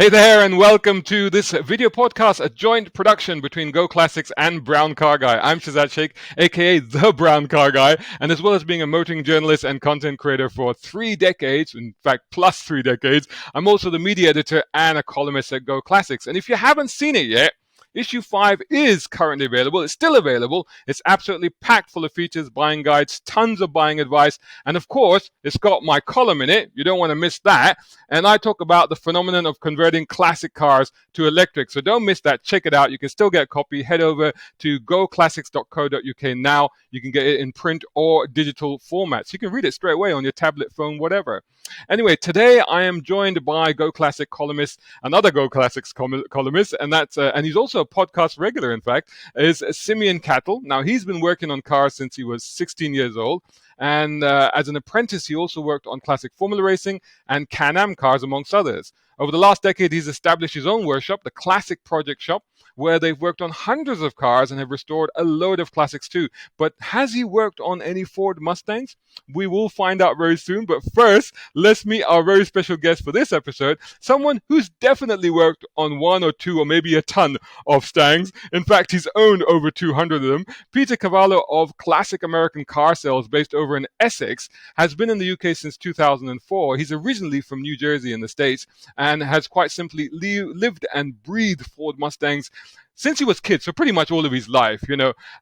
Hey there, and welcome to this video podcast, a joint production between Go Classics and Brown Car Guy. I'm Shazad Sheikh, aka the Brown Car Guy, and as well as being a motoring journalist and content creator for 3 decades, in fact, plus 3 decades, I'm also the media editor and a columnist at Go Classics. And if you haven't seen it yet, Issue 5 is currently available. It's still available. It's absolutely packed full of features, buying guides, tons of buying advice, and of course, it's got my column in it. You don't want to miss that. And I talk about the phenomenon of converting classic cars to electric. So don't miss that. Check it out. You can still get a copy. Head over to goclassics.co.uk now. You can get it in print or digital formats. You can read it straight away on your tablet, phone, whatever. Anyway, today I am joined by Go Classic columnist, another Go Classics columnist, and he's also a podcast regular, in fact, is Simeon Cattle. Now, he's been working on cars since he was 16 years old. And as an apprentice, he also worked on classic Formula racing and Can-Am cars, amongst others. Over the last decade, he's established his own workshop, the Classic Project Shop, where they've worked on hundreds of cars and have restored a load of classics too. But has he worked on any Ford Mustangs? We will find out very soon. But first, let's meet our very special guest for this episode, someone who's definitely worked on one or two or maybe a ton of Stangs. In fact, he's owned over 200 of them. Peter Cavallo of Classic American Car Sales, based over in Essex, has been in the UK since 2004. He's originally from New Jersey in the States and has quite simply lived and breathed Ford Mustangs since he was a kid, so pretty much all of his life,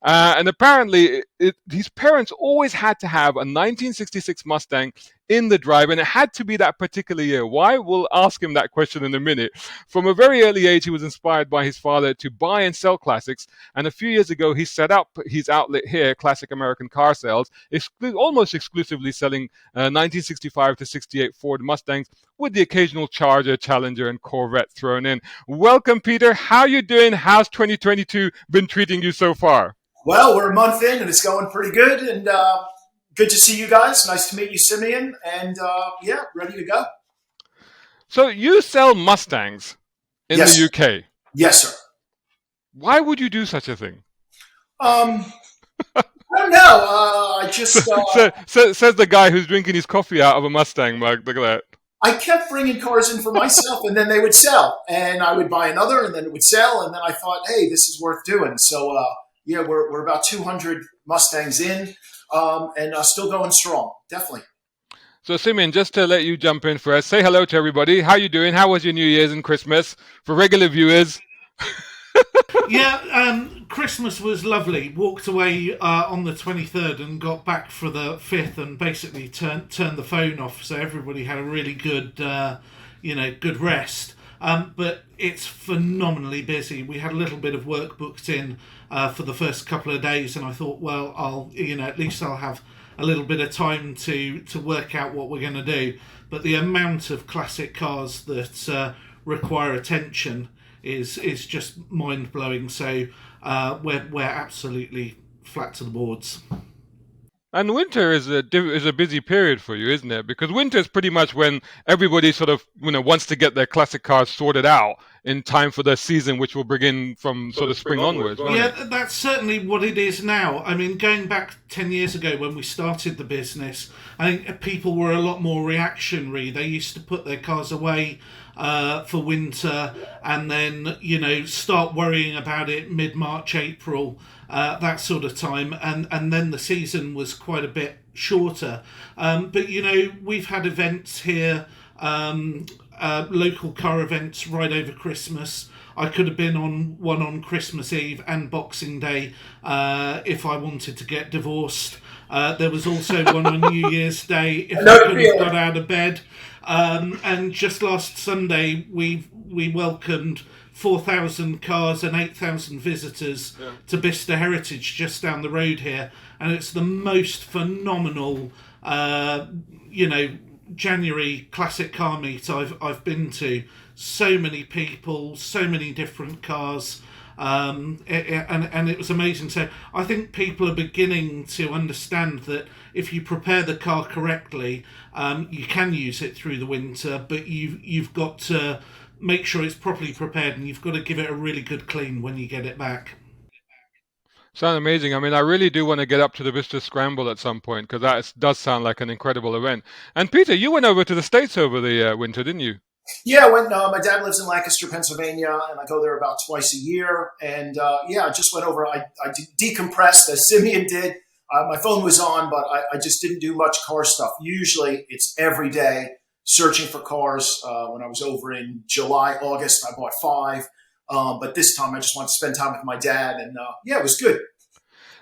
and apparently his parents always had to have a 1966 Mustang in the drive, and it had to be that particular year. Why? We'll ask him that question in a minute. From a very early age, he was inspired by his father to buy and sell classics, and a few years ago, he set up his outlet here, Classic American Car Sales, almost exclusively selling 1965 to 68 Ford Mustangs, with the occasional Charger, Challenger, and Corvette thrown in. Welcome, Peter. How you doing? How's 2022 been treating you so far? Well, we're a month in, and it's going pretty good, and good to see you guys. Nice to meet you, Simeon, and ready to go. So you sell Mustangs in Yes. the UK? Yes, sir. Why would you do such a thing? I don't know. I just... says the guy who's drinking his coffee out of a Mustang mug. Look at that. I kept bringing cars in for myself, and then they would sell. And I would buy another, and then it would sell. And then I thought, hey, this is worth doing. So, we're about 200 Mustangs in, and still going strong. Definitely. So, Simeon, just to let you jump in first, say hello to everybody. How you doing? How was your New Year's and Christmas? For regular viewers. Christmas was lovely. Walked away on the 23rd and got back for the 5th, and basically turned the phone off, so everybody had a really good, good rest. But it's phenomenally busy. We had a little bit of work booked in for the first couple of days, and I thought, well, at least I'll have a little bit of time to work out what we're going to do. But the amount of classic cars that require attention is just mind-blowing. So we're absolutely flat to the boards. And winter is a busy period for you, isn't it? Because winter is pretty much when everybody sort of wants to get their classic cars sorted out in time for the season, which will begin from sort of spring onwards. Yeah, that's certainly what it is now. I mean, going back 10 years ago when we started the business, I think people were a lot more reactionary. They used to put their cars away for winter and then, start worrying about it mid-March, April, that sort of time. And then the season was quite a bit shorter. But, we've had events here, local car events right over Christmas. I could have been on one on Christmas Eve and Boxing Day if I wanted to get divorced. There was also one on New Year's Day if I could have got out of bed. And just last Sunday, we welcomed 4,000 cars and 8,000 visitors to Bicester Heritage just down the road here. And it's the most phenomenal, January classic car meet I've been to. So many people, so many different cars. And it was amazing. So I think people are beginning to understand that if you prepare the car correctly, you can use it through the winter, but you've got to make sure it's properly prepared, and you've got to give it a really good clean when you get it back. Sound amazing. I mean, I really do want to get up to the Vista Scramble at some point, because that does sound like an incredible event. And Peter, you went over to the States over the winter, didn't you? Yeah, when my dad lives in Lancaster, Pennsylvania, and I go there about twice a year. And I just went over. I decompressed as Simeon did. My phone was on, but I just didn't do much car stuff. Usually, it's every day searching for cars. When I was over in July, August, I bought 5. But this time, I just wanted to spend time with my dad, and it was good.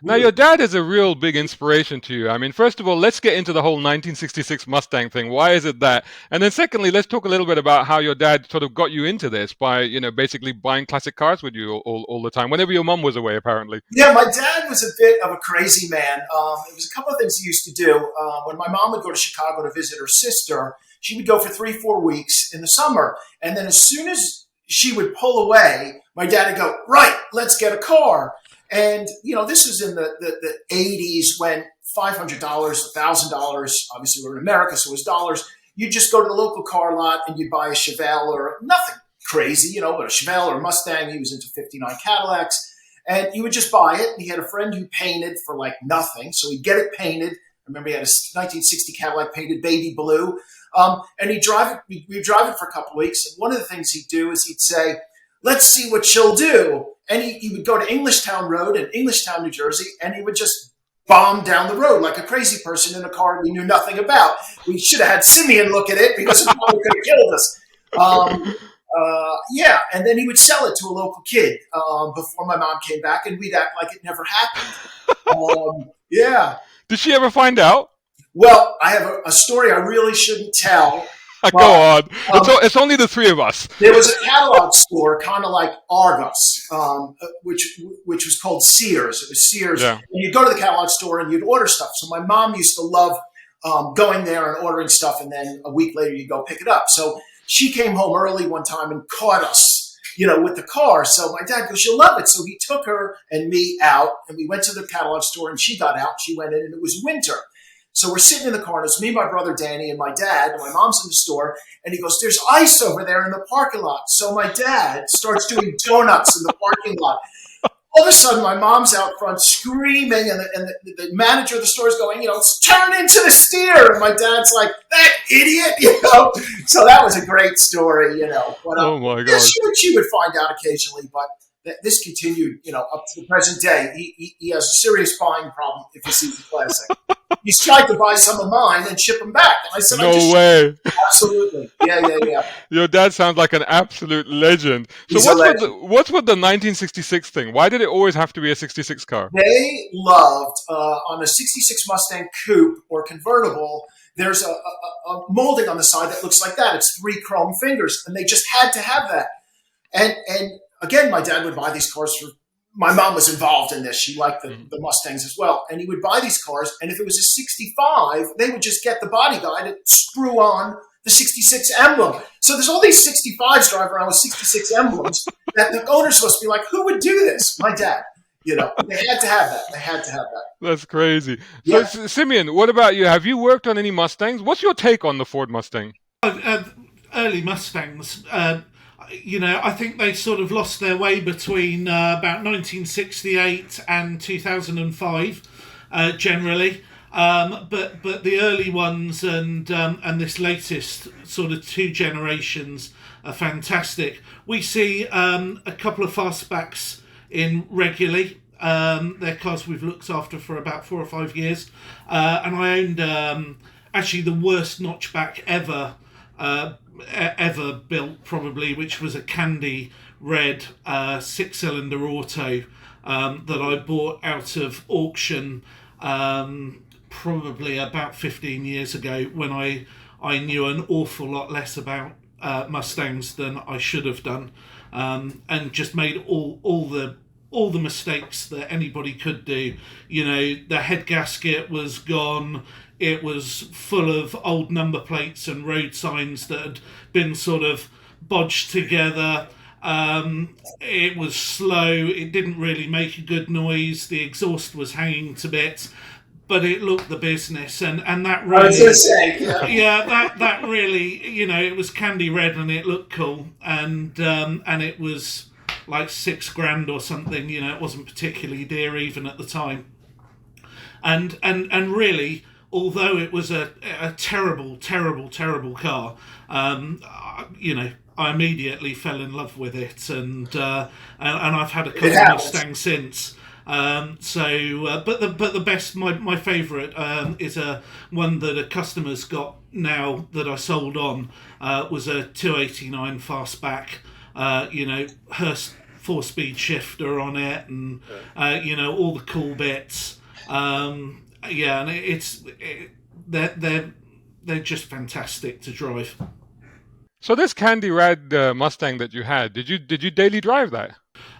Now, your dad is a real big inspiration to you. I mean, first of all, let's get into the whole 1966 Mustang thing. Why is it that? And then secondly, let's talk a little bit about how your dad sort of got you into this by, basically buying classic cars with you all the time, whenever your mum was away, apparently. Yeah, my dad was a bit of a crazy man. It was a couple of things he used to do. When my mom would go to Chicago to visit her sister, she would go for 3-4 weeks in the summer. And then as soon as she would pull away, my dad would go, right, let's get a car. And, this was in the 80s when $500, $1,000, obviously we were in America, so it was dollars. You'd just go to the local car lot and you'd buy a Cavallo or nothing crazy, but a Cavallo or a Mustang. He was into 59 Cadillacs. And you would just buy it. And he had a friend who painted for like nothing. So he'd get it painted. I remember he had a 1960 Cadillac painted baby blue. And we'd drive it for a couple of weeks. And one of the things he'd do is he'd say, let's see what she'll do. And he would go to Englishtown Road in Englishtown, New Jersey, and he would just bomb down the road like a crazy person in a car we knew nothing about. We should have had Simeon look at it because it probably could have killed us. And then he would sell it to a local kid before my mom came back, and we'd act like it never happened. Did she ever find out? Well, I have a story I really shouldn't tell. Go on. It's only the three of us. There was a catalog store, kind of like Argos, which was called Sears. It was Sears. Yeah. And you'd go to the catalog store and you'd order stuff. So my mom used to love going there and ordering stuff, and then a week later you'd go pick it up. So she came home early one time and caught us, with the car. So my dad goes, "You'll love it." So he took her and me out, and we went to the catalog store, and she got out. She went in, and it was winter. So we're sitting in the car, and it's me, my brother Danny, and my dad, and my mom's in the store, and he goes, "There's ice over there in the parking lot." So my dad starts doing donuts in the parking lot. All of a sudden, my mom's out front screaming, and the manager of the store is going, "Turn into the steer." And my dad's like, "That idiot," So that was a great story, But, oh my God. She would find out occasionally, but this continued, up to the present day. He has a serious buying problem if he sees a classic. He's tried to buy some of mine and ship them back. And I said, no way. Absolutely. Yeah. Your dad sounds like an absolute legend. So what's with the 1966 thing? Why did it always have to be a 66 car? They loved, on a 66 Mustang coupe or convertible, there's a molding on the side that looks like that. It's 3 chrome fingers, and they just had to have that. And again, my dad would buy these cars for. My mom was involved in this. She liked the Mustangs as well. And he would buy these cars, and if it was a 65, they would just get the body guy to screw on the 66 emblem. So there's all these 65s driving around with 66 emblems that the owner's supposed to be like, who would do this? My dad. They had to have that. That's crazy. Yeah. So, Simeon, what about you? Have you worked on any Mustangs? What's your take on the Ford Mustang? Early Mustangs, I think they sort of lost their way between about 1968 and 2005, generally. But the early ones and this latest sort of 2 generations are fantastic. We see a couple of fastbacks in regularly. They're cars we've looked after for about 4 or 5 years. And I owned actually the worst notchback ever built, probably, which was a candy red 6-cylinder auto that I bought out of auction probably about 15 years ago, when I knew an awful lot less about Mustangs than I should have done, and just made all the mistakes that anybody could do. The head gasket was gone. It was full of old number plates and road signs that had been sort of bodged together. It was slow. It didn't really make a good noise. The exhaust was hanging to bits, but it looked the business. And that really... I was going to say, yeah. that really, it was candy red and it looked cool. And it was like $6,000 or something. It wasn't particularly dear even at the time. And really... although it was a terrible, terrible, terrible car, I immediately fell in love with it, and I've had a couple of Mustangs since. But the best, my favourite is one that a customer's got now that I sold on, was a 289 Fastback. Hurst 4-speed shifter on it, and all the cool bits. And they're just fantastic to drive. So this Candy Rad Mustang that you had, did you daily drive that?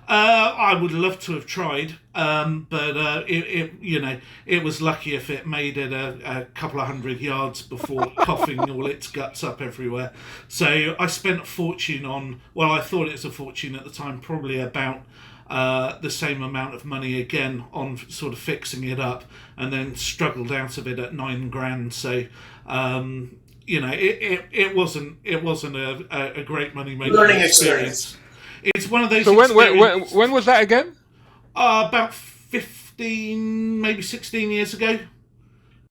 I would love to have tried, but it was lucky if it made it a couple of 100 yards before coughing all its guts up everywhere. So I spent a fortune on, well, I thought it was a fortune at the time, probably about the same amount of money again on sort of fixing it up, and then struggled out of it at $9,000. So it wasn't a great money making learning experience. It's one of those. So when was that again? About 15, maybe 16 years ago.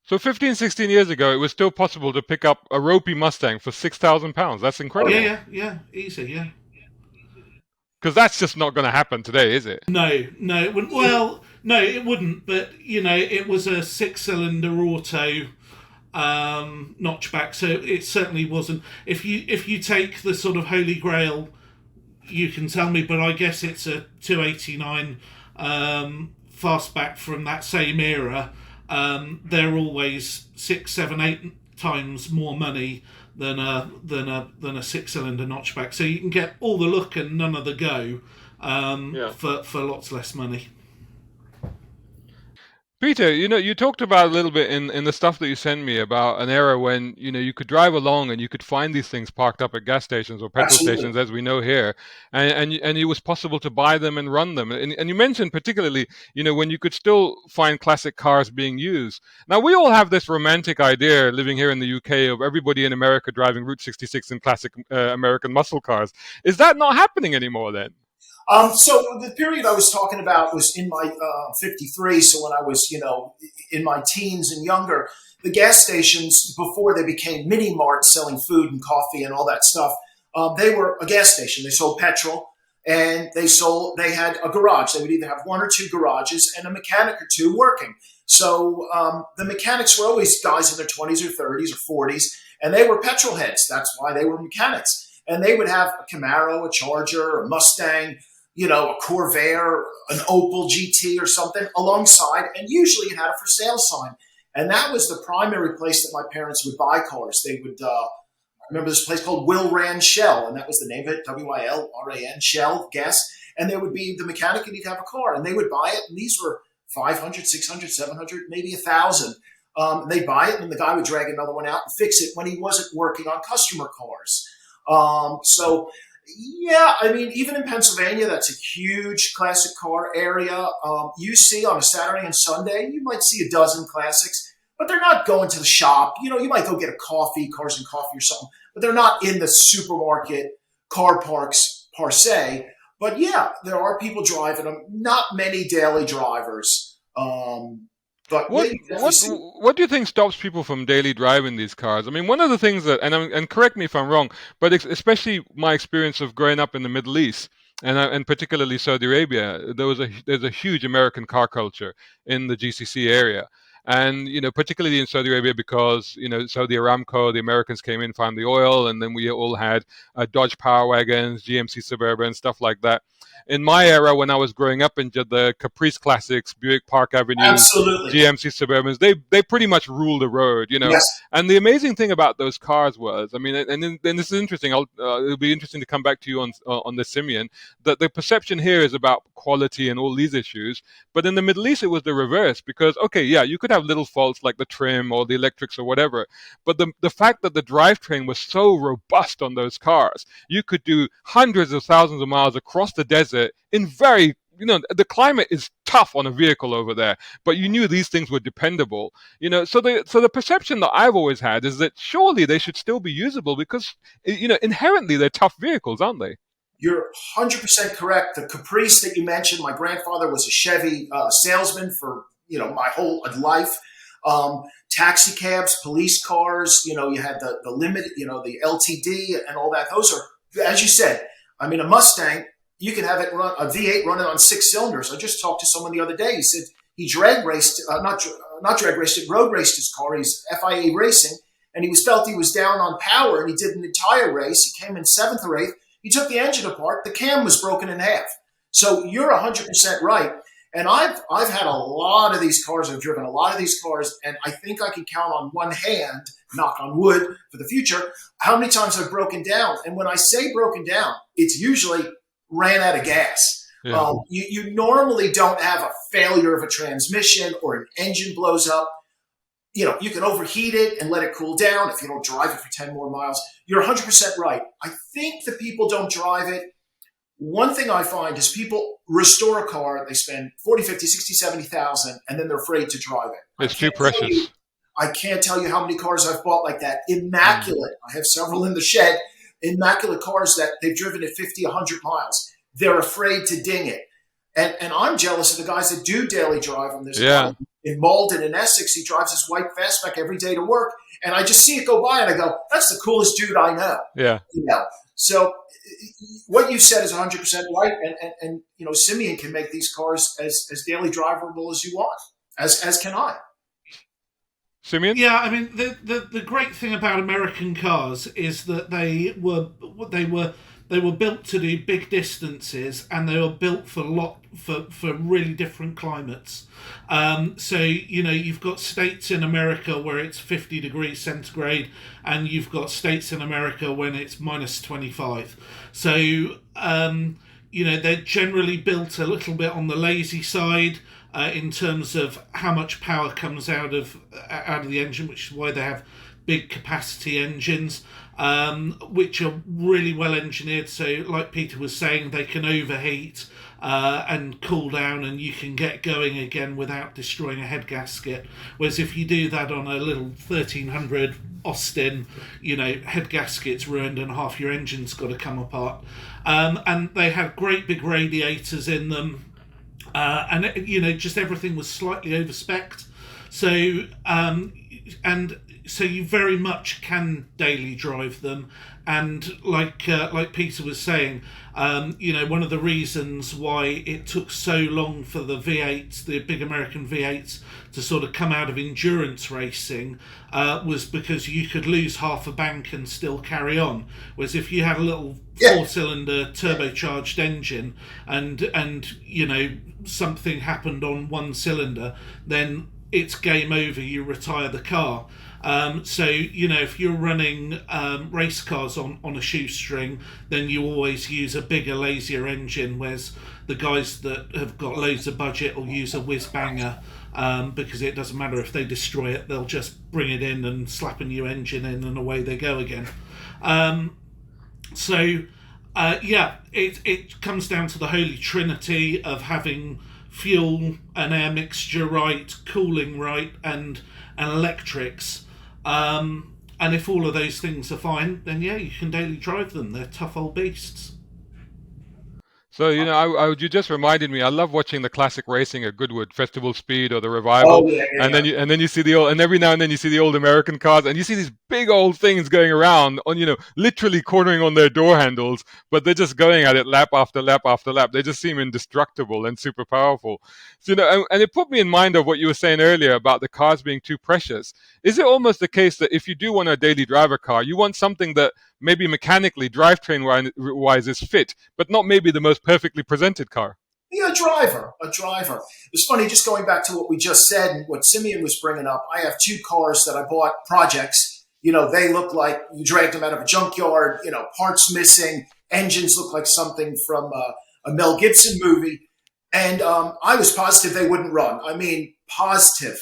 So 15, 16 years ago, it was still possible to pick up a ropey Mustang for £6,000. That's incredible. Yeah, easy, yeah. Because that's just not going to happen today, is it? No, it wouldn't. Well, no, it wouldn't. But it was a 6-cylinder auto notchback, so it certainly wasn't. If you take the sort of holy grail, you can tell me, but I guess it's a 289 fastback from that same era. They're always 6, 7, 8 times more money than a 6-cylinder notchback. So you can get all the look and none of the go for lots less money. Peter, you talked about a little bit in the stuff that you sent me about an era when, you could drive along and you could find these things parked up at gas stations or petrol stations, as we know here, and it was possible to buy them and run them. And you mentioned particularly, when you could still find classic cars being used. Now, we all have this romantic idea living here in the UK of everybody in America driving Route 66 in classic American muscle cars. Is that not happening anymore then? So the period I was talking about was in my 53. So when I was, in my teens and younger, the gas stations, before they became mini marts selling food and coffee and all that stuff, they were a gas station. They sold petrol, and they had a garage. They would either have 1 or 2 garages and a mechanic or 2 working. So the mechanics were always guys in their 20s or 30s or 40s, and they were petrol heads. That's why they were mechanics. And they would have a Camaro, a Charger, a Mustang, a Corvair, an Opel GT or something alongside, and usually it had a for sale sign. And that was the primary place that my parents would buy cars. They would, I remember this place called Wilran Shell, and that was the name of it, Wilran, Shell, gas. And there would be the mechanic, and he'd have a car, and they would buy it, and these were 500, 600, 700, maybe 1,000. They'd buy it, and the guy would drag another one out and fix it when he wasn't working on customer cars. Even in Pennsylvania, that's a huge classic car area. You see on a Saturday and Sunday, you might see a dozen classics, but they're not going to the shop. You might go get a coffee, cars and coffee or something, but they're not in the supermarket car parks per se. But yeah, there are people driving them. Not many daily drivers. But what do you think stops people from daily driving these cars? I mean, one of the things that, and correct me if I'm wrong, but especially my experience of growing up in the Middle East, and particularly Saudi Arabia, there's a huge American car culture in the GCC area. And, particularly in Saudi Arabia, because, Saudi Aramco, the Americans came in, found the oil, and then we all had Dodge Power Wagons, GMC Suburban, stuff like that. In my era, when I was growing up in the Caprice Classics, Buick Park Avenues, absolutely, GMC Suburbans, they pretty much rule the road, Yes. And the amazing thing about those cars was, and this is interesting. It'll be interesting to come back to you on the Simeon. That the perception here is about quality and all these issues, but in the Middle East it was the reverse. Because you could have little faults like the trim or the electrics or whatever, but the fact that the drivetrain was so robust on those cars, you could do hundreds of thousands of miles across the desert in very, the climate is tough on a vehicle over there, but you knew these things were dependable. So the perception that I've always had is that surely they should still be usable because, inherently they're tough vehicles, aren't they? You're 100% correct. The Caprice that you mentioned, my grandfather was a Chevy salesman for, my whole life. Taxi cabs, police cars, you had the limit, the LTD and all that. Those are, as you said, I mean, a Mustang, you can have it run a V8 running on 6 cylinders. I just talked to someone the other day. He said he drag raced, not drag raced it, road raced his car. He's FIA racing, and felt he was down on power, and he did an entire race. He came in 7th or 8th. He took the engine apart. The cam was broken in half. So you're 100% right. And I've had a lot of these cars. I've driven a lot of these cars, and I think I can count on one hand, knock on wood for the future, how many times I've broken down. And when I say broken down, it's usually ran out of gas. Yeah. You normally don't have a failure of a transmission or an engine blows up. You can overheat it and let it cool down if you don't drive it for 10 more miles. You're 100% right. I think the people don't drive it. One thing I find is people restore a car, they spend 40, 50, 60, 70,000, and then they're afraid to drive it. It's too precious. I can't tell you how many cars I've bought like that. Immaculate. I have several in the shed. Immaculate cars that they've driven at 50, 100 miles. They're afraid to ding it. And I'm jealous of the guys that do daily drive them. There's a guy in Malden in Essex. He drives his white fastback every day to work. And I just see it go by and I go, that's the coolest dude I know. Yeah. So what you said is 100% right. And Simeon can make these cars as daily drivable as you want, as can I. Simeon? Yeah, I mean, the great thing about American cars is that they were built to do big distances, and they were built for really different climates. So you've got states in America where it's 50 degrees centigrade, and you've got states in America when it's minus 25. So they're generally built a little bit on the lazy side. In terms of how much power comes out of the engine, which is why they have big capacity engines, which are really well engineered. So, like Peter was saying, they can overheat and cool down, and you can get going again without destroying a head gasket. Whereas if you do that on a little 1300 Austin, head gasket's ruined and half your engine's got to come apart. And they have great big radiators in them. And just everything was slightly overspec'd. So, so you very much can daily drive them. And like Peter was saying, one of the reasons why it took so long for the V8s, the big American V8s, to sort of come out of endurance racing was because you could lose half a bank and still carry on. Whereas if you had a little 4-cylinder turbocharged engine and something happened on one cylinder, then it's game over, you retire the car. So if you're running race cars on a shoestring, then you always use a bigger, lazier engine, whereas the guys that have got loads of budget will use a whiz-banger, because it doesn't matter if they destroy it, they'll just bring it in and slap a new engine in and away they go again. It comes down to the holy trinity of having fuel and air mixture right, cooling right, and electrics. And if all of those things are fine, then you can daily drive them. They're tough old beasts. So, you just reminded me, I love watching the classic racing at Goodwood, Festival Speed or the Revival. Then you see the old, and every now and then you see the old American cars, and you see these big old things going around on, literally cornering on their door handles, but they're just going at it lap after lap after lap. They just seem indestructible and super powerful. So, and it put me in mind of what you were saying earlier about the cars being too precious. Is it almost the case that if you do want a daily driver car, you want something that maybe mechanically, drivetrain-wise is fit, but not maybe the most perfectly presented car? Yeah, a driver. It's funny, just going back to what we just said and what Simeon was bringing up. I have 2 cars that I bought, projects. They look like you dragged them out of a junkyard, parts missing, engines look like something from a Mel Gibson movie. And I was positive they wouldn't run. I mean, positive.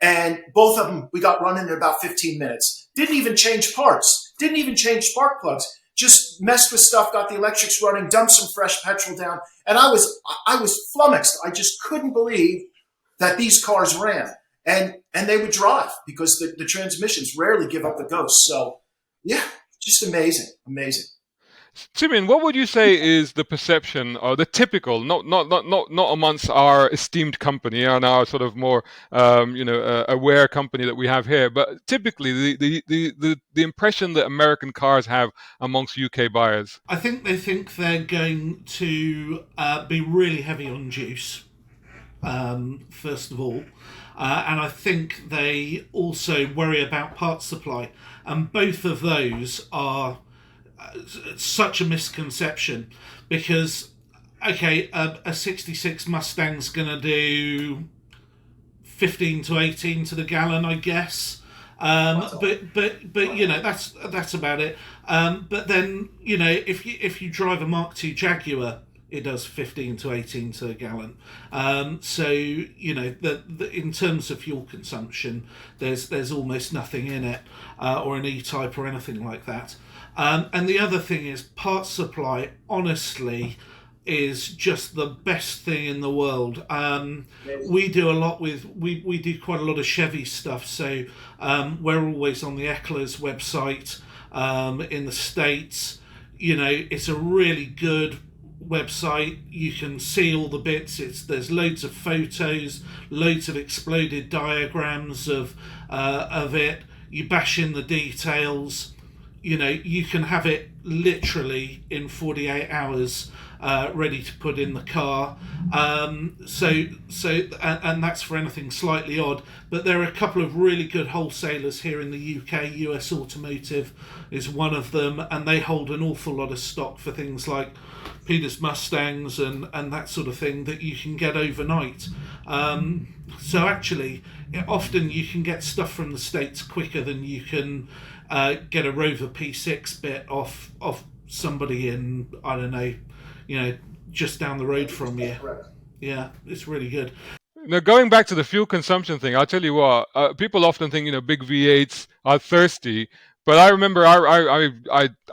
And both of them, we got running in about 15 minutes. Didn't even change parts. Didn't even change spark plugs. Just messed with stuff, got the electrics running, dumped some fresh petrol down. And I was flummoxed. I just couldn't believe that these cars ran. And they would drive because the transmissions rarely give up the ghost. So, yeah, just amazing. Simeon, what would you say is the perception or the typical, not amongst our esteemed company and our sort of more aware company that we have here, but typically the impression that American cars have amongst UK buyers? I think they think they're going to be really heavy on juice, first of all. And I think they also worry about parts supply. And both of those are such a misconception because, okay, a 66 Mustang's going to do 15 to 18 to the gallon, I guess. But you know, that's about it. But then, you know, if you drive a Mark II Jaguar, it does 15 to 18 to a gallon. So, you know, in terms of fuel consumption, there's almost nothing in it, or an E-Type or anything like that. And the other thing is parts supply, honestly, is just the best thing in the world. We do a lot we do quite a lot of Chevy stuff, so we're always on the Eckler's website in the States. You know, it's a really good website. You can see all the bits. There's loads of photos, loads of exploded diagrams of it. You bash in the details. You know, you can have it literally in 48 hours ready to put in the car. So and that's for anything slightly odd. But there are a couple of really good wholesalers here in the UK. US Automotive is one of them, and they hold an awful lot of stock for things like Peter's Mustangs and that sort of thing that you can get overnight. So actually, often you can get stuff from the States quicker than you can get a Rover P6 bit off somebody in, I don't know, you know, just down the road from you. Yeah, it's really good. Now, going back to the fuel consumption thing, I'll tell you what, people often think, you know, big V8s are thirsty. But I remember I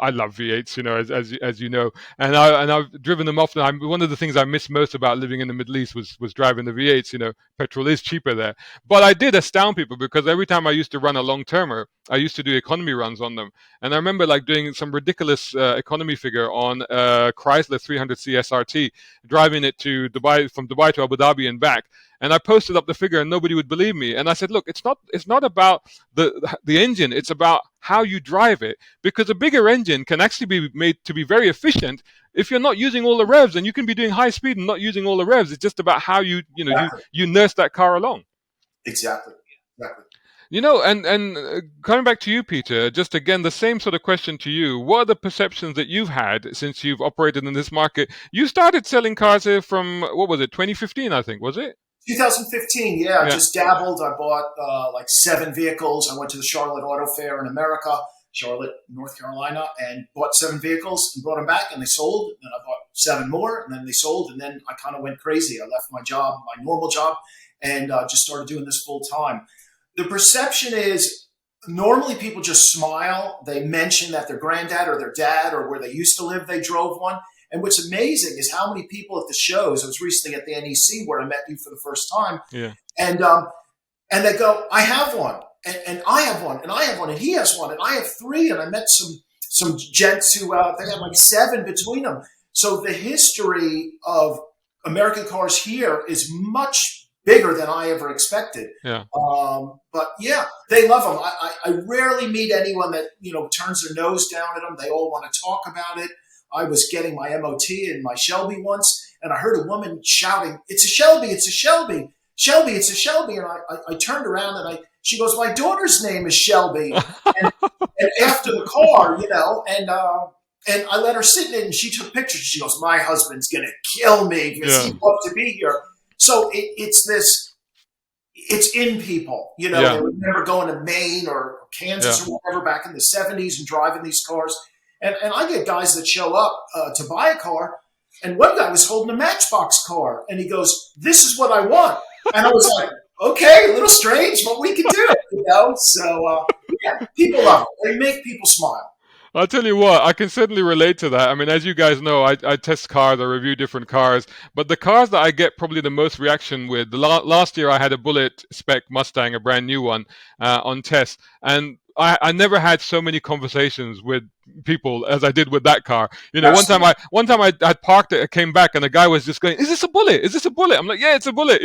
love V8s, you know, as you know, and I've driven them often. One of the things I miss most about living in the Middle East was driving the V8s. You know, petrol is cheaper there. But I did astound people because every time I used to run a long termer, I used to do economy runs on them, and I remember like doing some ridiculous economy figure on Chrysler 300 CSRT, driving it to Dubai, from Dubai to Abu Dhabi and back. And I posted up the figure, and nobody would believe me. And I said, "Look, it's not about the engine; it's about how you drive it. Because a bigger engine can actually be made to be very efficient if you're not using all the revs, and you can be doing high speed and not using all the revs. It's just about how you nurse that car along." Exactly. You know, and coming back to you, Peter, just again the same sort of question to you. What are the perceptions that you've had since you've operated in this market? You started selling cars here from, what was it, 2015, I think, was it? 2015, yeah. I just dabbled. I bought like 7 vehicles. I went to the Charlotte Auto Fair in America, Charlotte, North Carolina, and bought 7 vehicles and brought them back, and they sold. And I bought 7 more, and then they sold. And then I kind of went crazy. I left my job, my normal job, and just started doing this full time. The perception is normally people just smile. They mention that their granddad or their dad or where they used to live, they drove one. And what's amazing is how many people at the shows. I was recently at the NEC where I met you for the first time. Yeah. And they go, "I have one, and I have one, and I have one, and he has one, and I have 3." And I met some gents who they had like 7 between them. So the history of American cars here is much bigger than I ever expected. Yeah. But yeah, they love them. I rarely meet anyone that, you know, turns their nose down at them. They all want to talk about it. I was getting my MOT in my Shelby once, and I heard a woman shouting, "It's a Shelby! It's a Shelby! Shelby! It's a Shelby!" And I turned around and she goes, "My daughter's name is Shelby," and after the car, you know, and I let her sit in it, and she took pictures. She goes, "My husband's gonna kill me because he'd love to be here." So it's in people, you know. Yeah. They remember going to Maine or Kansas or whatever back in the 70s and driving these cars. And I get guys that show up to buy a car, and one guy was holding a Matchbox car, and he goes, "This is what I want." And I was like, okay, a little strange, but we can do it, you know? So, yeah, people love it. They make people smile. I'll tell you what, I can certainly relate to that. I mean, as you guys know, I test cars, I review different cars, but the cars that I get probably the most reaction with, last year I had a Bullet spec Mustang, a brand new one, on test. And I never had so many conversations with people as I did with that car. Absolutely. One time I parked it, I came back, and the guy was just going, "Is this a bullet? Is this a bullet?" I'm like, "Yeah, it's a bullet."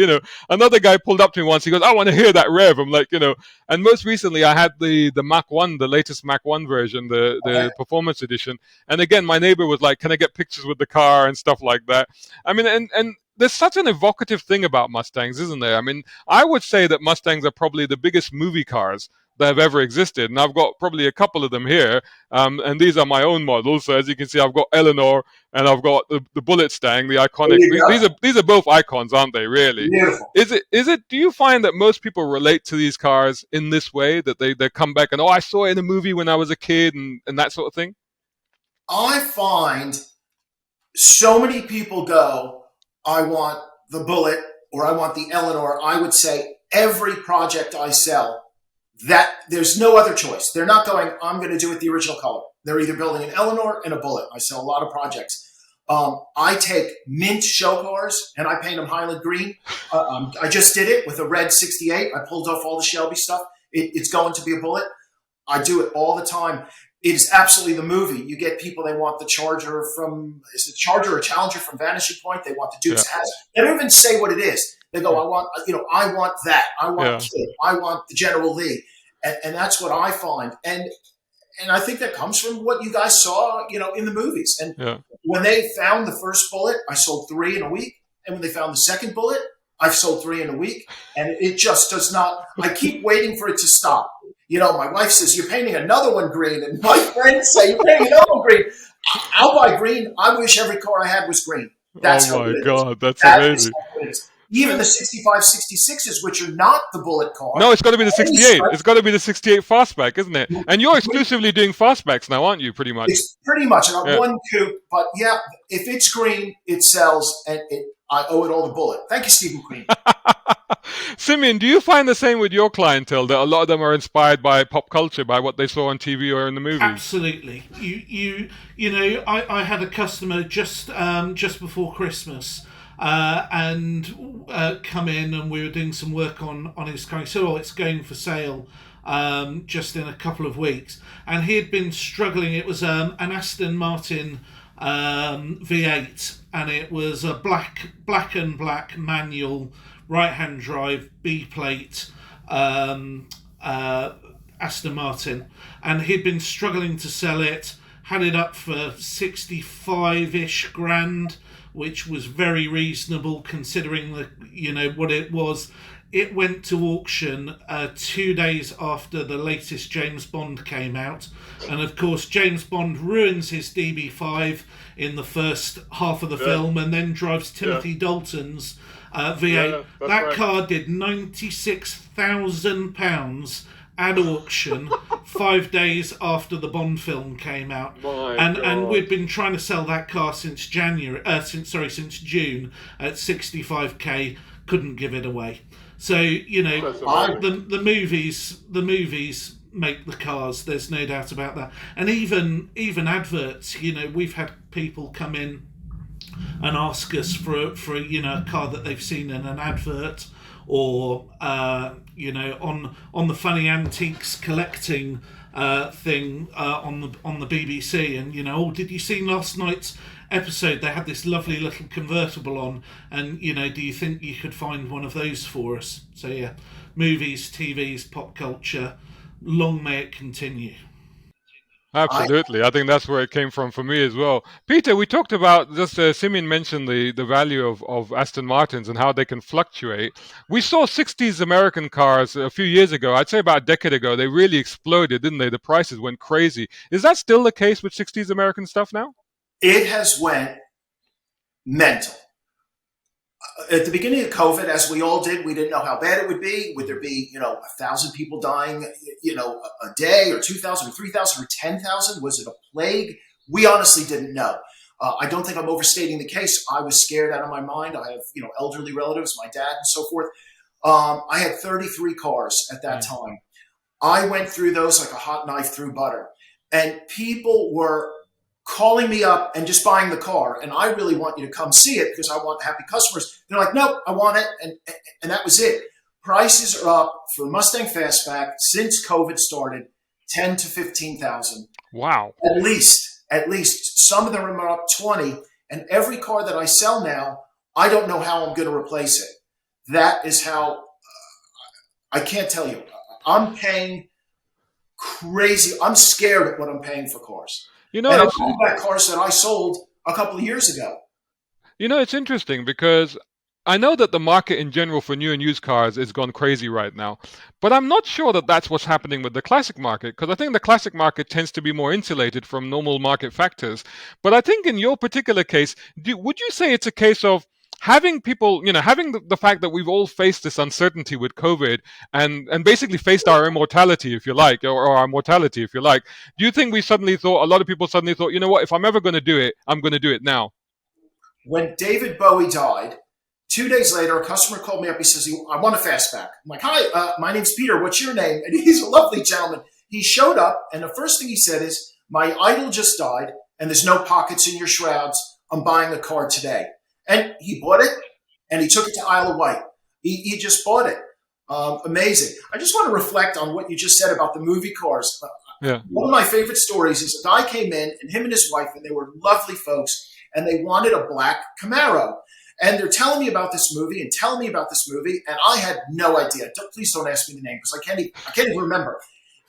Another guy pulled up to me once. He goes, "I want to hear that rev." I'm like, And most recently, I had the Mach One, the latest Mach One version, Okay. the performance edition. And again, my neighbor was like, "Can I get pictures with the car and stuff like that?" I mean, and there's such an evocative thing about Mustangs, isn't there? I mean, I would say that Mustangs are probably the biggest movie cars that have ever existed, and I've got probably a couple of them here. And these are my own models. So as you can see, I've got Eleanor and I've got the Bullet Stang, the There iconic. you go. These are both icons, aren't they? Really? Beautiful. Is it? Do you find that most people relate to these cars in this way, that they come back and, oh, I saw it in a movie when I was a kid, and that sort of thing? I find so many people go, I want the Bullet or I want the Eleanor. I would say every project I sell, that there's no other choice. They're not going, I'm going to do it the original color. They're either building an Eleanor and a Bullet. I sell a lot of projects. I take mint show cars and I paint them Highland green. I just did it with a red 68. I pulled off all the Shelby stuff. It's going to be a Bullet. I do it all the time. It is absolutely the movie. You get people, they want the Charger from, is it Charger or Challenger from Vanishing Point? They want the Yeah, Dukes of Hazzard. They don't even say what it is. They go, I want that. I want yeah, Kid. I want the General Lee. And that's what I find. And I think that comes from what you guys saw, in the movies. And yeah. when they found the first Bullet, I sold 3 in a week. And when they found the second Bullet, I've sold 3 in a week. And it just does not, I keep waiting for it to stop. My wife says, you're painting another one green. And my friends say, you're painting another one green. I'll buy green. I wish every car I had was green. That's Oh how my good it is. God, that's That is amazing. how good it is. Even the 65, 66s, which are not the Bullet car, No, it's got to be the any 68. stripe, It's got to be the 68 fastback, isn't it? And you're exclusively doing fastbacks now, aren't you? Pretty much. it's pretty much Yeah. one coupe. But yeah, if it's green, it sells, and I owe it all to Bullet. Thank you, Stephen Queen. Simeon, do you find the same with your clientele, that a lot of them are inspired by pop culture, by what they saw on TV or in the movies? Absolutely. I had a customer just before Christmas, and come in, and we were doing some work on his car. He said, "Oh, it's going for sale, just in a couple of weeks." And he had been struggling. It was an Aston Martin V8, and it was a black and black manual, right-hand drive, B-plate, Aston Martin, and he'd been struggling to sell it. Had it up for 65-ish grand, which was very reasonable considering what it was. It went to auction 2 days after the latest James Bond came out, and of course James Bond ruins his DB5 in the first half of the film, and then drives Timothy Dalton's V8. That car did £96,000 at auction 5 days after the Bond film came out. And we've been trying to sell that car since June at 65k. Couldn't give it away. So the movies make the cars. There's no doubt about that. And even adverts. We've had people come in and ask us for a car that they've seen in an advert, or on the Funny Antiques collecting thing on the BBC, and oh, did you see last night's episode? They had this lovely little convertible on, and do you think you could find one of those for us? So yeah, movies, TVs, pop culture, long may it continue. I Absolutely. I think that's where it came from for me as well. Peter, we talked about, just Simeon mentioned the value of Aston Martins and how they can fluctuate. We saw 60s American cars a few years ago. I'd say about a decade ago. They really exploded, didn't they? The prices went crazy. Is that still the case with 60s American stuff now? It has went mental. At the beginning of COVID, as we all did, we didn't know how bad it would be. Would there be, 1,000 people dying, a day, or 2,000 or 3,000 or 10,000? Was it a plague? We honestly didn't know. I don't think I'm overstating the case. I was scared out of my mind. I have, elderly relatives, my dad and so forth. I had 33 cars at that time. I went through those like a hot knife through butter. And people were calling me up and just buying the car. And I really want you to come see it because I want happy customers. They're like, nope, I want it. And that was it. Prices are up for Mustang Fastback since COVID started 10 to 15,000. Wow. At least. Some of them are up 20. And every car that I sell now, I don't know how I'm going to replace it. That is how, I can't tell you. I'm paying crazy. I'm scared at what I'm paying for cars. You know, And I'm it's talking about cars that I sold a couple of years ago. it's interesting because I know that the market in general for new and used cars is gone crazy right now, but I'm not sure that that's what's happening with the classic market, because I think the classic market tends to be more insulated from normal market factors. But I think in your particular case, would you say it's a case of having people, having the fact that we've all faced this uncertainty with COVID and basically faced our immortality, if you like, or our mortality, if you like? Do you think a lot of people suddenly thought, you know what, if I'm ever going to do it, I'm going to do it now? When David Bowie died, 2 days later, a customer called me up. He says, I want a fastback. I'm like, hi, my name's Peter. What's your name? And he's a lovely gentleman. He showed up, and the first thing he said is, my idol just died, and there's no pockets in your shrouds. I'm buying a car today. And he bought it, and he took it to Isle of Wight. He just bought it. Amazing. I just want to reflect on what you just said about the movie cars. Yeah. One of my favorite stories is a guy came in, and him and his wife, and they were lovely folks, and they wanted a black Camaro. And they're telling me about this movie and I had no idea. Please don't ask me the name because I can't even remember.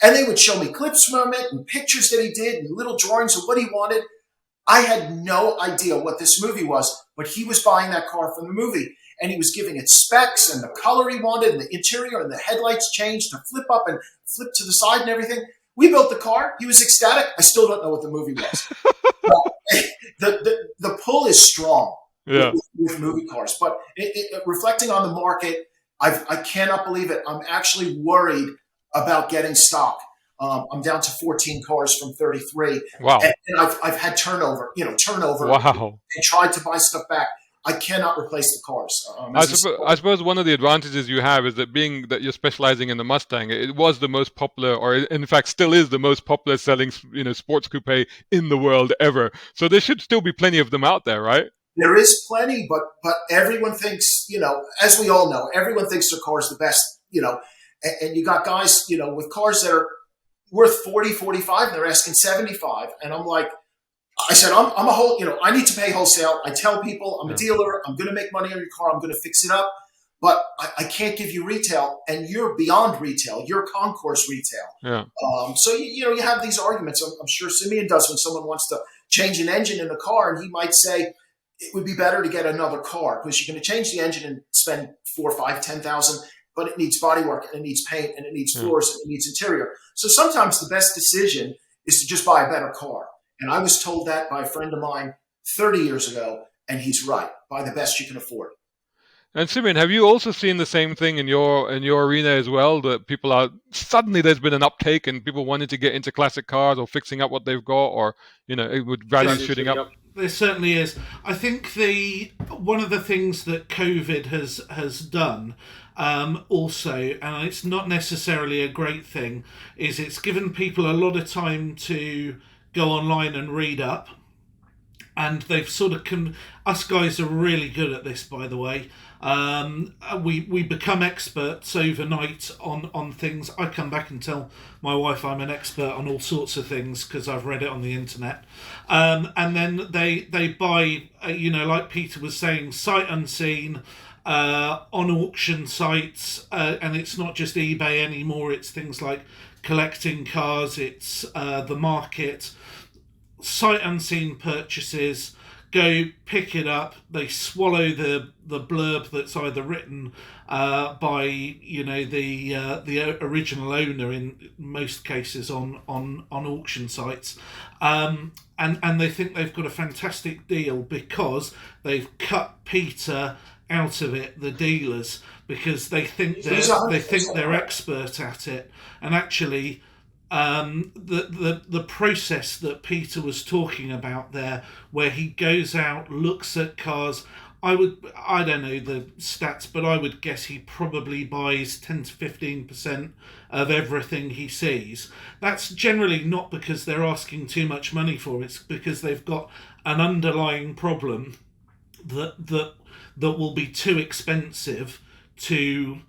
And they would show me clips from it and pictures that he did and little drawings of what he wanted. I had no idea what this movie was, but he was buying that car from the movie. And he was giving it specs and the color he wanted and the interior and the headlights changed to flip up and flip to the side and everything. We built the car. He was ecstatic. I still don't know what the movie was. The pull is strong. Yeah. With movie cars. But reflecting on the market, I cannot believe it. I'm actually worried about getting stock. I'm down to 14 cars from 33. Wow. And I've had turnover. Wow. And tried to buy stuff back. I cannot replace the cars. I suppose one of the advantages you have is that being that you're specializing in the Mustang, it was the most popular, or in fact still is the most popular selling, sports coupe in the world ever. So there should still be plenty of them out there, right? There is plenty, but everyone thinks, as we all know, everyone thinks their car is the best, and you got guys, with cars that are worth 40, 45, and they're asking 75. And I'm like, I said, I'm a I need to pay wholesale. I tell people I'm a dealer. I'm going to make money on your car. I'm going to fix it up, but I can't give you retail, and you're beyond retail. You're concourse retail. Yeah. So, you have these arguments. I'm sure Simeon does when someone wants to change an engine in a car, and he might say, it would be better to get another car because you're going to change the engine and spend 4, 5, 10,000, but it needs body work and it needs paint and it needs floors and it needs interior. So sometimes the best decision is to just buy a better car. And I was told that by a friend of mine 30 years ago, and he's right. Buy the best you can afford. And Simeon, have you also seen the same thing in your arena as well? That people are suddenly there's been an uptake and people wanting to get into classic cars or fixing up what they've got, or with values shooting up. There certainly is. I think one of the things that COVID has done also, and it's not necessarily a great thing, is it's given people a lot of time to go online and read up. And they've sort of us guys are really good at this, by the way. We become experts overnight on things. I come back and tell my wife I'm an expert on all sorts of things because I've read it on the internet. And then they buy, like Peter was saying, sight unseen, on auction sites. And it's not just eBay anymore. It's things like collecting cars. It's the market. Sight unseen purchases, go pick it up, they swallow the blurb that's either written by the original owner in most cases on auction sites, and they think they've got a fantastic deal because they've cut Peter out of it, the dealers, because they think they're expert at it, and actually the process that Peter was talking about there, where he goes out, looks at cars. I don't know the stats, but I would guess he probably buys 10 to 15% of everything he sees. That's generally not because they're asking too much money for it. It's because they've got an underlying problem that will be too expensive to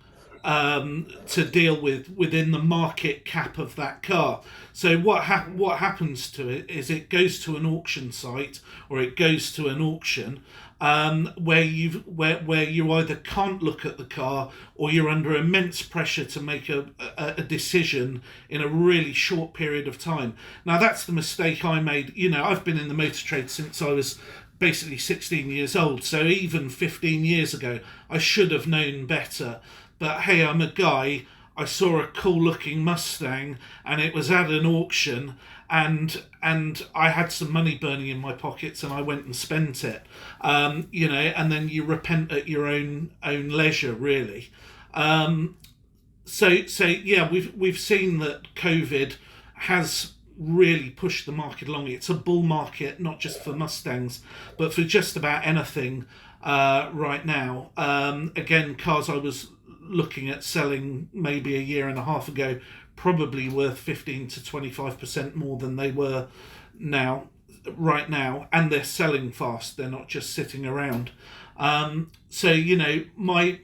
to deal with within the market cap of that car. So what happens to it is it goes to an auction site, or it goes to an auction where you either can't look at the car, or you're under immense pressure to make a decision in a really short period of time. Now that's the mistake I made. I've been in the motor trade since I was basically 16 years old, so even 15 years ago I should have known better. But hey, I'm a guy. I saw a cool looking Mustang and it was at an auction, and I had some money burning in my pockets and I went and spent it. And then you repent at your own leisure, really. So yeah, we've seen that COVID has really pushed the market along. It's a bull market, not just for Mustangs, but for just about anything right now. Again, cars I was looking at selling maybe a year and a half ago, probably worth 15 to 25% more than they were right now, and they're selling fast. They're not just sitting around. So my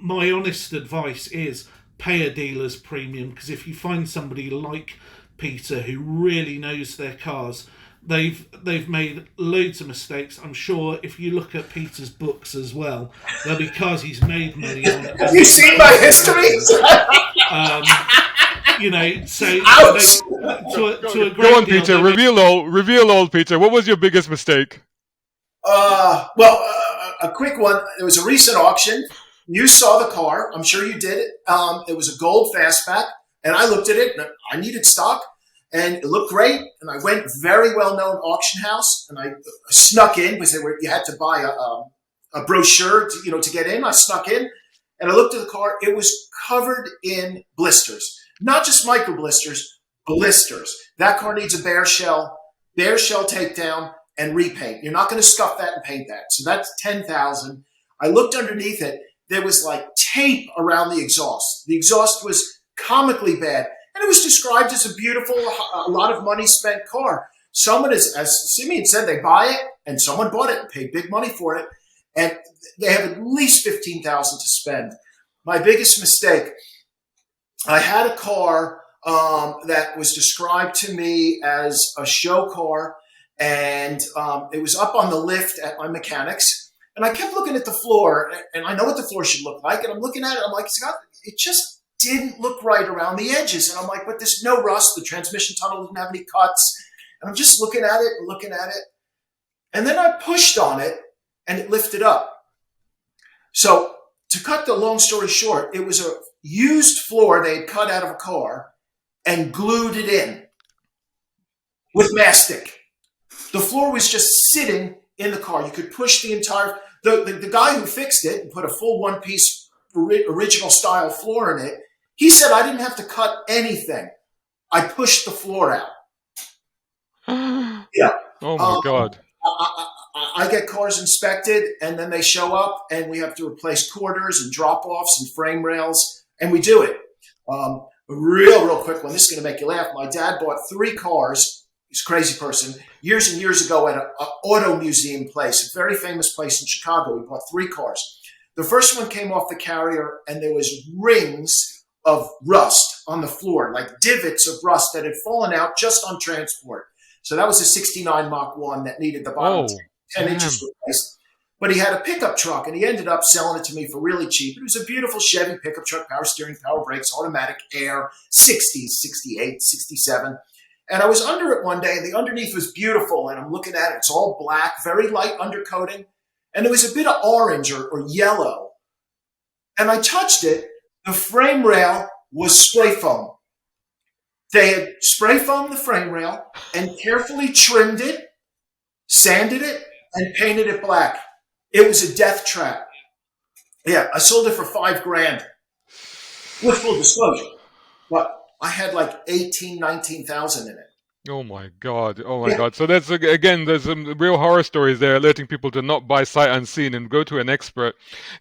honest advice is pay a dealer's premium, because if you find somebody like Peter who really knows their cars, they've made loads of mistakes. I'm sure if you look at Peter's books as well, there'll be cars he's made money on. Have you seen my history? So to a great Go on, deal, Peter. Reveal all, Peter. What was your biggest mistake? A quick one. There was a recent auction. You saw the car. I'm sure you did it. It was a gold fastback, and I looked at it, and I needed stock. And it looked great, and I went very well-known auction house, and I snuck in because you had to buy a brochure to get in. I snuck in, and I looked at the car. It was covered in blisters, not just micro blisters, blisters. That car needs a bare shell takedown and repaint. You're not going to scuff that and paint that. So that's $10,000. I looked underneath it. There was like tape around the exhaust. The exhaust was comically bad. And it was described as a beautiful, a lot of money spent car. Someone as Simeon said, they buy it, and someone bought it and paid big money for it, and they have at least $15,000 to spend. My biggest mistake, I had a car that was described to me as a show car, and it was up on the lift at my mechanic's, and I kept looking at the floor, and I know what the floor should look like, and I'm looking at it, I'm like, Scott, it just didn't look right around the edges. And I'm like, but there's no rust. The transmission tunnel didn't have any cuts. And I'm just looking at it. And then I pushed on it and it lifted up. So to cut the long story short, it was a used floor they had cut out of a car and glued it in with mastic. The floor was just sitting in the car. You could push the entire, the guy who fixed it and put a full one-piece original style floor in it, he said I didn't have to cut anything. I pushed the floor out. Yeah. Oh my God. I get cars inspected, and then they show up, and we have to replace quarters and drop-offs and frame rails, and we do it. A real quick one. This is going to make you laugh. My dad bought 3 cars. He's a crazy person. Years and years ago at an auto museum place, a very famous place in Chicago. He bought 3 cars. The first one came off the carrier, and there was rings of rust on the floor, like divots of rust that had fallen out just on transport. So that was a 69 Mach 1 that needed the bottom 10 inches replaced. But he had a pickup truck, and he ended up selling it to me for really cheap. It was a beautiful Chevy pickup truck, power steering, power brakes, automatic air, 60s, 68, 67. And I was under it one day, and the underneath was beautiful, and I'm looking at it. It's all black, very light undercoating. And there was a bit of orange or yellow. And I touched it. The frame rail was spray foam. They had spray foamed the frame rail and carefully trimmed it, sanded it, and painted it black. It was a death trap. Yeah, I sold it for $5,000 with full disclosure. But I had like 19,000 in it. Oh my God. So there's some real horror stories there, alerting people to not buy sight unseen and go to an expert.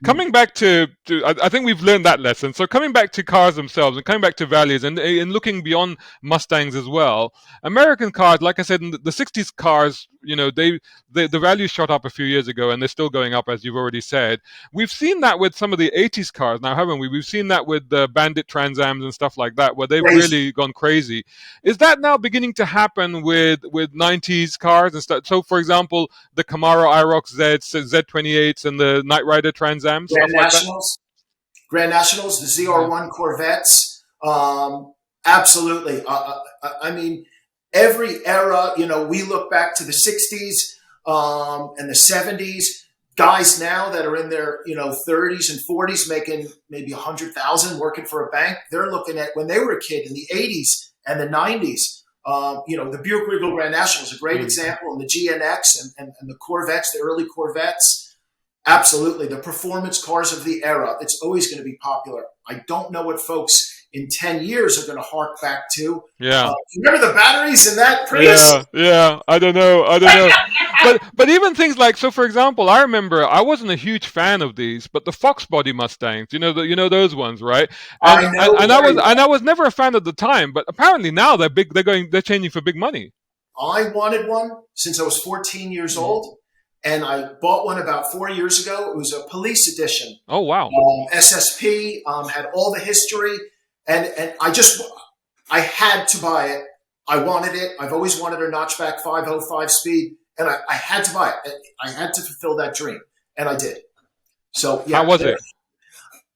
Coming back to I think we've learned that lesson. So coming back to cars themselves and coming back to values and looking beyond Mustangs as well, American cars, like I said, the 60s cars the value shot up a few years ago, and they're still going up, as you've already said. We've seen that with some of the 80s cars now, haven't we? We've seen that with the Bandit Trans Ams and stuff like that, where they've really gone crazy. Is that now beginning to happen with 90s cars and stuff? So, for example, the Camaro IROX Z28s and the Knight Rider Trans Ams, Grand stuff Nationals, Grand Nationals, the ZR1 Corvettes. Absolutely. I mean, every era, we look back to the 60s and the 70s. Guys now that are in their 30s and 40s making maybe 100,000 working for a bank, they're looking at when they were a kid in the 80s and the 90s. The Buick Regal Grand National is a great example, and the GNX and the Corvettes, the early Corvettes. Absolutely. The performance cars of the era. It's always going to be popular. I don't know what folks in 10 years are going to hark back to. Yeah. Remember the batteries in that Prius? Yeah. I don't know. But even things like, so for example, I remember I wasn't a huge fan of these, but the Fox Body Mustangs, those ones, right? And I was never a fan at the time, but apparently now they're big. They're changing for big money. I wanted one since I was 14 years old, and I bought one about 4 years ago. It was a police edition. Oh wow! SSP had all the history, and I had to buy it. I wanted it. I've always wanted a notchback 505 speed. And I had to buy it. I had to fulfill that dream, and I did. So, yeah. How was it?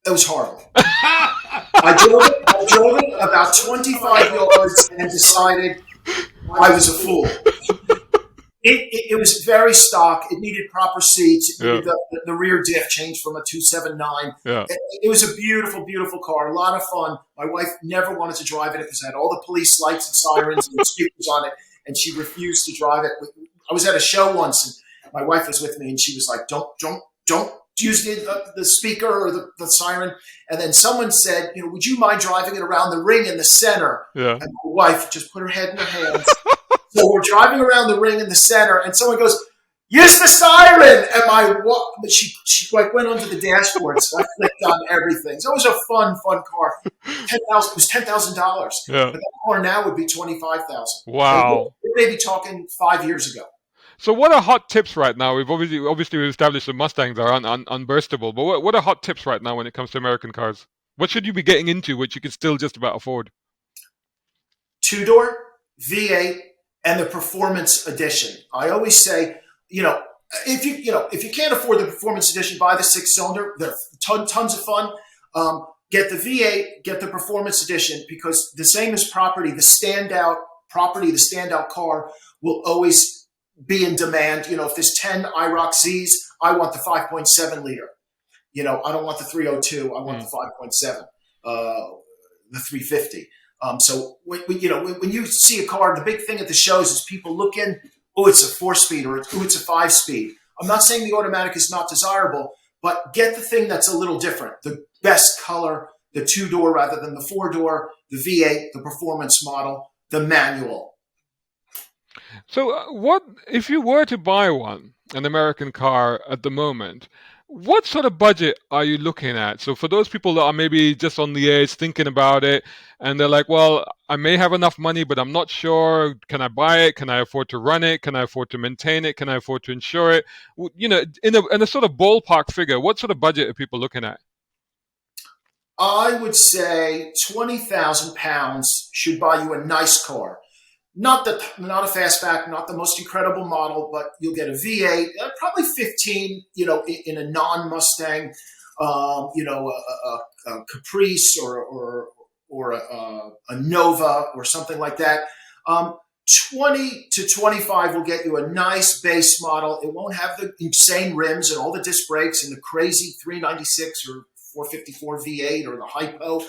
It was horrible. I drove it about 25 yards and decided I was a fool. It was very stock. It needed proper seats. It needed the rear diff changed from a 279. Yeah. It was a beautiful, beautiful car. A lot of fun. My wife never wanted to drive it because it had all the police lights and sirens and speakers on it, and she refused to drive it. I was at a show once, and my wife was with me, and she was like, don't use the speaker or the siren. And then someone said, would you mind driving it around the ring in the center? Yeah. And my wife just put her head in her hands. So we're driving around the ring in the center, and someone goes, use the siren. And she like went onto the dashboard, so I clicked on everything. So it was a fun car. It was $10,000. Yeah. But that car now would be $25,000. Wow. So we may be talking 5 years ago. So what are hot tips right now? We've obviously established that Mustangs are unburstable, but what are hot tips right now when it comes to American cars? What should you be getting into which you can still just about afford? 2-door, V8, and the Performance Edition. I always say, if you can't afford the Performance Edition, buy the 6-cylinder. They're tons of fun. Get the V8, get the Performance Edition, because the same as property, the standout car will always be in demand. If there's 10 IROC Zs, I want the 5.7 liter. I don't want the 302. I want the 5.7, the 350. So when you see a car, the big thing at the shows is people look in, oh, it's a 4-speed or it's a 5-speed. I'm not saying the automatic is not desirable, but get the thing that's a little different. The best color, the 2-door rather than the 4-door, the V8, the performance model, the manual. So what if you were to buy an American car at the moment, what sort of budget are you looking at? So for those people that are maybe just on the edge thinking about it, and they're like, well, I may have enough money, but I'm not sure. Can I buy it? Can I afford to run it? Can I afford to maintain it? Can I afford to insure it? In a sort of ballpark figure, what sort of budget are people looking at? I would say £20,000 should buy you a nice car. Not a fastback, not the most incredible model, but you'll get a V8, probably 15, in a non-Mustang, a Caprice or a Nova or something like that. 20 to 25 will get you a nice base model. It won't have the insane rims and all the disc brakes and the crazy 396 or 454 V8 or the hypo.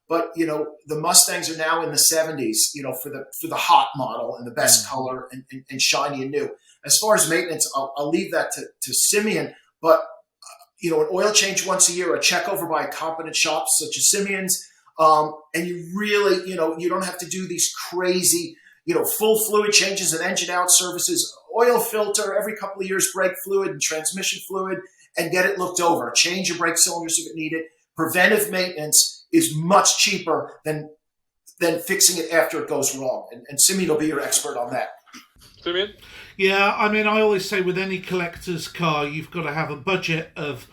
But the Mustangs are now in the 70s, for the hot model and the best color and shiny and new. As far as maintenance, I'll leave that to Simeon. But an oil change once a year, a check over by a competent shop such as Simeon's, and you really, you don't have to do these crazy, full fluid changes and engine out services. Oil filter every couple of years, brake fluid and transmission fluid, and get it looked over. Change your brake cylinders if it needed. Preventive maintenance is much cheaper than fixing it after it goes wrong. And Simeon will be your expert on that. Simeon? Yeah, I mean, I always say with any collector's car, you've got to have a budget of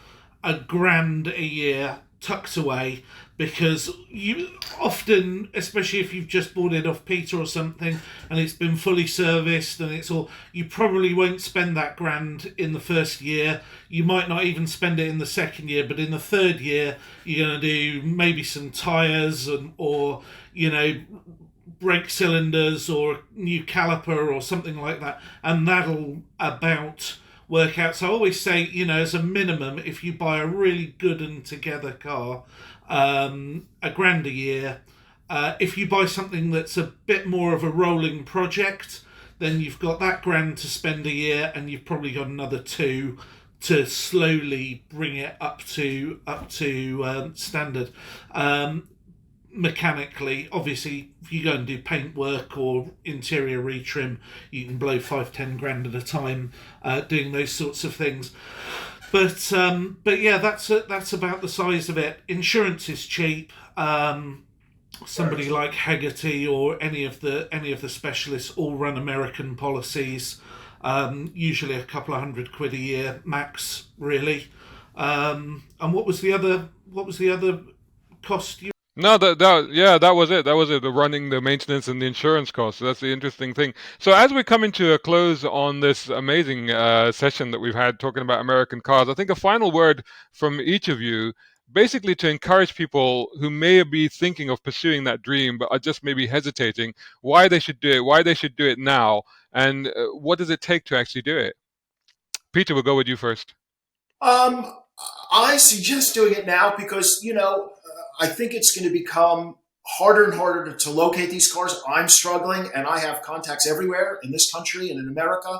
£1,000 a year tucked away, because you often, especially if you've just bought it off Peter or something and it's been fully serviced and it's all, you probably won't spend that grand in the first year. You might not even spend it in the second year, but in the third year you're going to do maybe some tyres or brake cylinders or new caliper or something like that, and that'll about work out. So I always say, as a minimum, if you buy a really good and together car, £1,000 a year. If you buy something that's a bit more of a rolling project, then you've got that grand to spend a year, and you've probably got another two to slowly bring it up to standard. Mechanically, obviously, if you go and do paint work or interior retrim, you can blow 5-10 grand at a time doing those sorts of things. But yeah, that's about the size of it. Insurance is cheap. Somebody like Haggerty or any of the specialists all run American policies. Usually a couple of £100 a year max, really. And what was the other cost? No, that was it. That was it. The running, the maintenance, and the insurance costs. So that's the interesting thing. So as we're coming to a close on this amazing session that we've had talking about American cars, I think a final word from each of you, basically to encourage people who may be thinking of pursuing that dream but are just maybe hesitating, why they should do it, why they should do it now, and what does it take to actually do it. Peter, we'll go with you first. I suggest doing it now because, I think it's going to become harder and harder to locate these cars. I'm struggling, and I have contacts everywhere in this country and in America.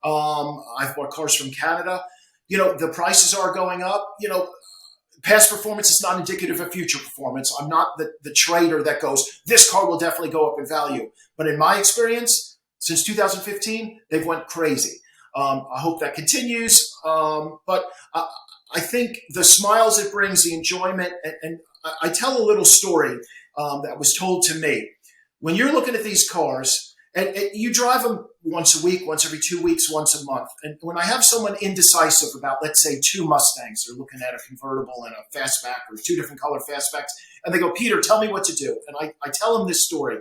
I've bought cars from Canada. The prices are going up. Past performance is not indicative of future performance. I'm not the trader that goes, this car will definitely go up in value. But in my experience, since 2015, they've went crazy. I hope that continues. But I think the smiles it brings, the enjoyment, and I tell a little story that was told to me. When you're looking at these cars, and you drive them once a week, once every 2 weeks, once a month. And when I have someone indecisive about, let's say, 2 Mustangs, they're looking at a convertible and a fastback or 2 different color fastbacks, and they go, Peter, tell me what to do. And I tell them this story.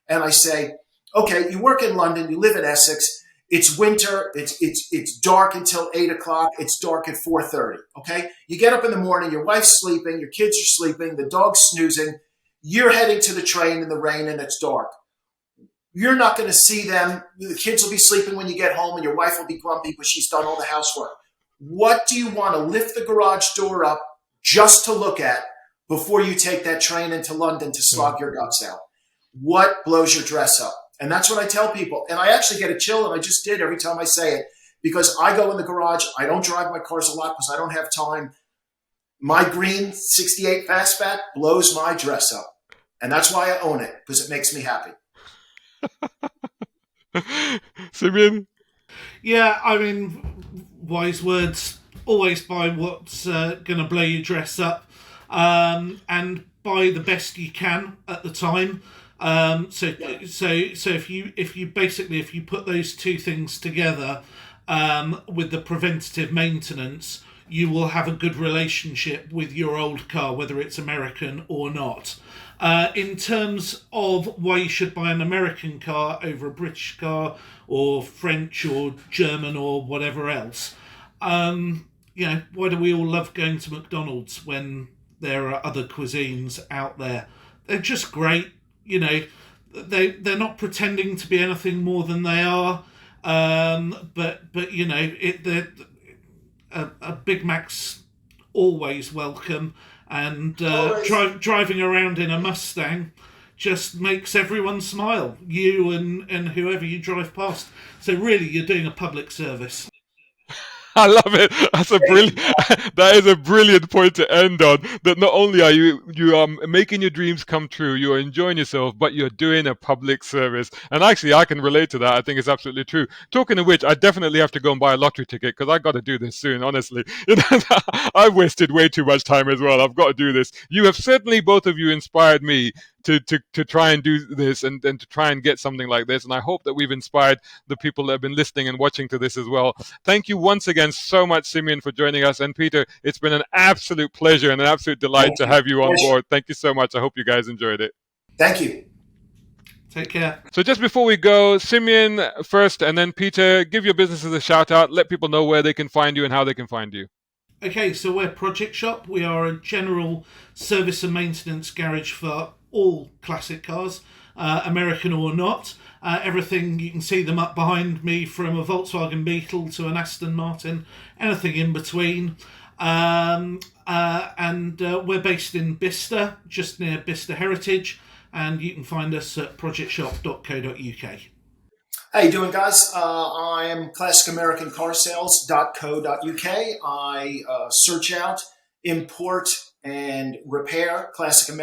And I say, okay, you work in London, you live in Essex, it's winter, it's dark until 8 o'clock, it's dark at 4:30, okay? You get up in the morning, your wife's sleeping, your kids are sleeping, the dog's snoozing, you're heading to the train in the rain and it's dark. You're not going to see them. The kids will be sleeping when you get home and your wife will be grumpy because she's done all the housework. What do you want to lift the garage door up just to look at before you take that train into London to slog your guts out? What blows your dress up? And that's what I tell people. And I actually get a chill, and I just did every time I say it, because I go in the garage. I don't drive my cars a lot because I don't have time. My green 68 Fastback blows my dress up. And that's why I own it, because it makes me happy. Simeon? Yeah, I mean, wise words. Always buy what's going to blow your dress up, and buy the best you can at the time. So if you put those two things together, with the preventative maintenance, you will have a good relationship with your old car, whether it's American or not. In terms of why you should buy an American car over a British car or French or German or whatever else, why do we all love going to McDonald's when there are other cuisines out there? They're just great. They're not pretending to be anything more than they are. But a Big Mac's always welcome, and driving around in a Mustang just makes everyone smile, you and whoever you drive past. So really, you're doing a public service. I love it. That is a brilliant point to end on. That not only are you making your dreams come true, you are enjoying yourself, but you're doing a public service. And actually, I can relate to that. I think it's absolutely true. Talking of which, I definitely have to go and buy a lottery ticket because I got to do this soon. Honestly, I've wasted way too much time as well. I've got to do this. You have certainly, both of you, inspired me to try and do this and to try and get something like this. And I hope that we've inspired the people that have been listening and watching to this as well. Thank you once again so much, Simeon, for joining us. And Peter, it's been an absolute pleasure and an absolute delight to have you on board. Thank you so much. I hope you guys enjoyed it. Thank you. Take care. So just before we go, Simeon first and then Peter, give your businesses a shout out. Let people know where they can find you and how they can find you. Okay, so we're Project Shop. We are a general service and maintenance garage for all classic cars, American or not. Everything, you can see them up behind me, from a Volkswagen Beetle to an Aston Martin, anything in between. And we're based in Bicester, just near Bicester Heritage, and you can find us at projectshop.co.uk. How you doing, guys? I am classicamericancarsales.co.uk. I search out, import, and repair classic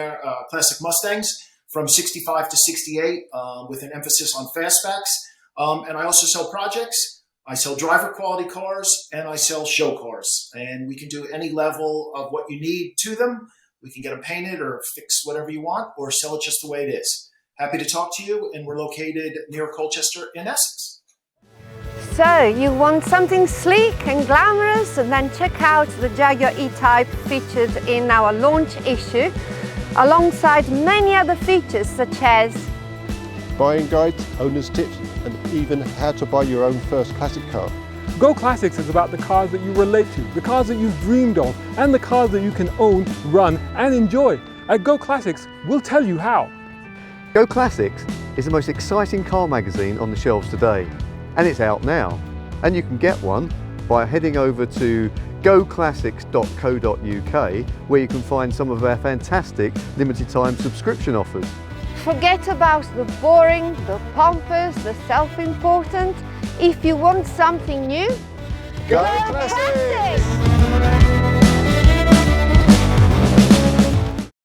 Mustangs from 65 to 68 with an emphasis on fastbacks. And I also sell projects. I sell driver quality cars, and I sell show cars. And we can do any level of what you need to them. We can get them painted or fix whatever you want, or sell it just the way it is. Happy to talk to you, and we're located near Colchester in Essex. So you want something sleek and glamorous, and then check out the Jaguar E-Type featured in our launch issue, alongside many other features such as buying guides, owner's tips, and even how to buy your own first classic car. Go Classics is about the cars that you relate to, the cars that you've dreamed of, and the cars that you can own, run, and enjoy. At Go Classics, we'll tell you how. Go Classics is the most exciting car magazine on the shelves today, and it's out now. And you can get one by heading over to goclassics.co.uk, where you can find some of our fantastic limited time subscription offers. forget about the boring, the pompous, the self-important. If you want something new, Go Classics!